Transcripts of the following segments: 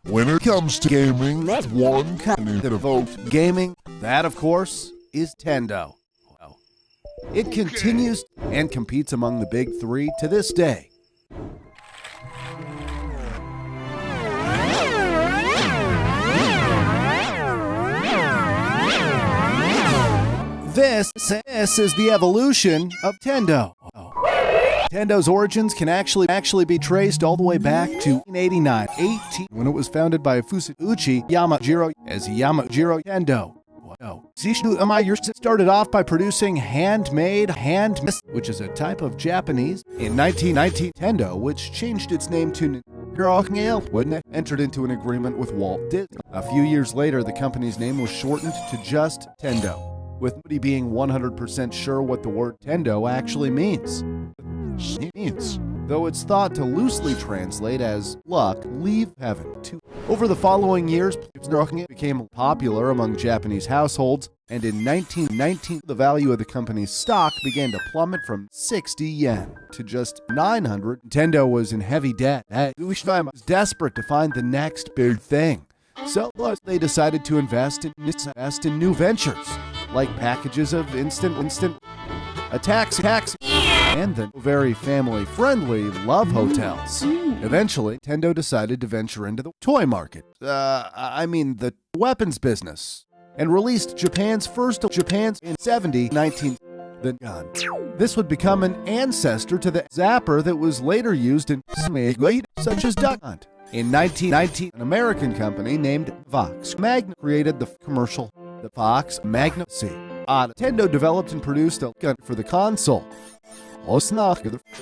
When it comes to gaming, that one can evoke Gaming, that of course, is Tendo. Well, it continues and competes among the big three to this day. This is the evolution of Tendo. Tendo's origins can actually be traced all the way back to 1889, when it was founded by Fusauchi Yamajiro as Yamajiro Tendo. Zishu Amayur started off by producing handmade, which is a type of Japanese. In 1919, Tendo, which changed its name to entered into an agreement with Walt Disney. A few years later, the company's name was shortened to just Tendo, with nobody being 100% sure what the word Tendo actually means. Though it's thought to loosely translate as luck, leave heaven. Over the following years, it became popular among Japanese households, and in 1919, the value of the company's stock began to plummet from 60 yen to just 900. Tendo was in heavy debt. Ushima was desperate to find the next big thing. So they decided to invest in new ventures, like packages of instant attacks, and the very family-friendly love hotels. Eventually, Tendo decided to venture into the toy market. The weapons business, and released Japan's in 19 the gun. This would become an ancestor to the zapper that was later used in such as Duck Hunt. In 1919, an American company named Vox Magna created the commercial, the Vox Magna C. Tendo developed and produced a gun for the console.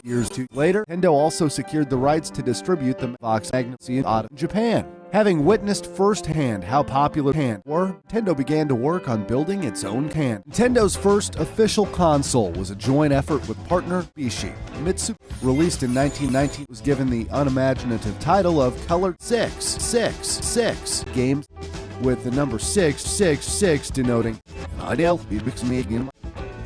Years later, Tendo also secured the rights to distribute the Vox Magna C in Japan. Having witnessed firsthand how popular cans were, Tendo began to work on building its own can. Tendo's first official console was a joint effort with partner Bishi. Mitsu, released in 1919, was given the unimaginative title of Colored 666 games, with the number 666 denoting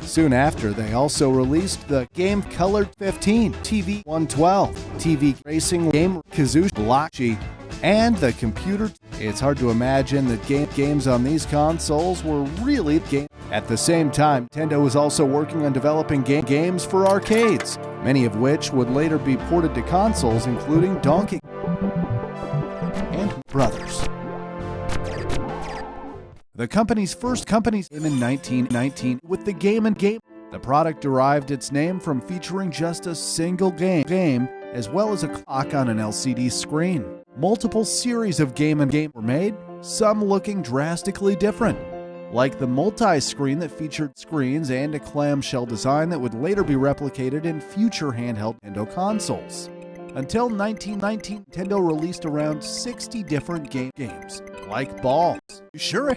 Soon after, they also released the game Colored 15, TV 112, TV racing game Kazushi Blockchi, and the computer. It's hard to imagine that games on these consoles were really game. At the same time, Tendo was also working on developing games for arcades, many of which would later be ported to consoles, including Donkey and Brothers. The company's first came in 1919 with the Game & Game. The product derived its name from featuring just a single game, as well as a clock on an LCD screen. Multiple series of Game & Game were made, some looking drastically different, like the multi-screen that featured screens and a clamshell design that would later be replicated in future handheld Nintendo consoles. Until 1919, Nintendo released around 60 different games, like Balls. Sure.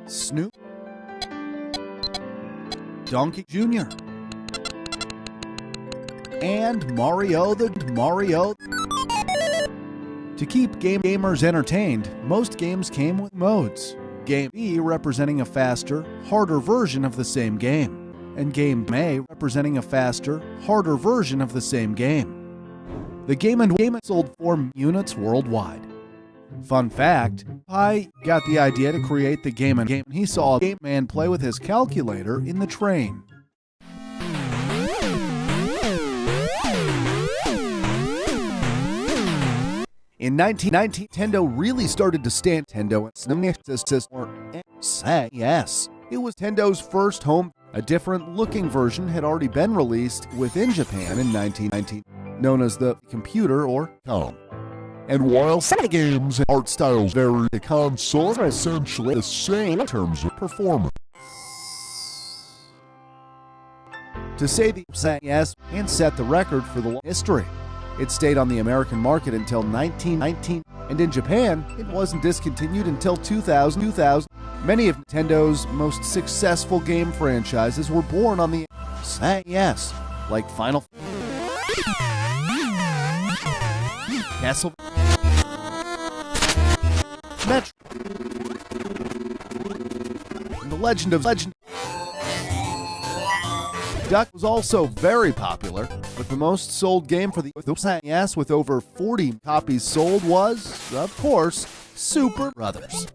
Snoop, Donkey Jr., and Mario. To keep gamers entertained, most games came with modes. Game B representing a faster, harder version of the same game, and Game A representing a faster, harder version of the same game. The Game & Game sold 4 units worldwide. Fun fact, Pai got the idea to create the Game & Game. He saw a game man play with his calculator in the train. In 1919, Tendo really started to stand. Tendo yes. It was Tendo's first home. A different looking version had already been released within Japan in 1919, known as the computer or COM. And while some games and art styles vary, the console are essentially the same in terms of performance. To say the yes and set the record for the history. It stayed on the American market until 1919, and in Japan, it wasn't discontinued until 2000. Many of Nintendo's most successful game franchises were born on the yes, like Final Castle, Metro, and The Legend of Duck was also very popular, But the most sold game for the NES with over 40 copies sold was, of course, Super Brothers.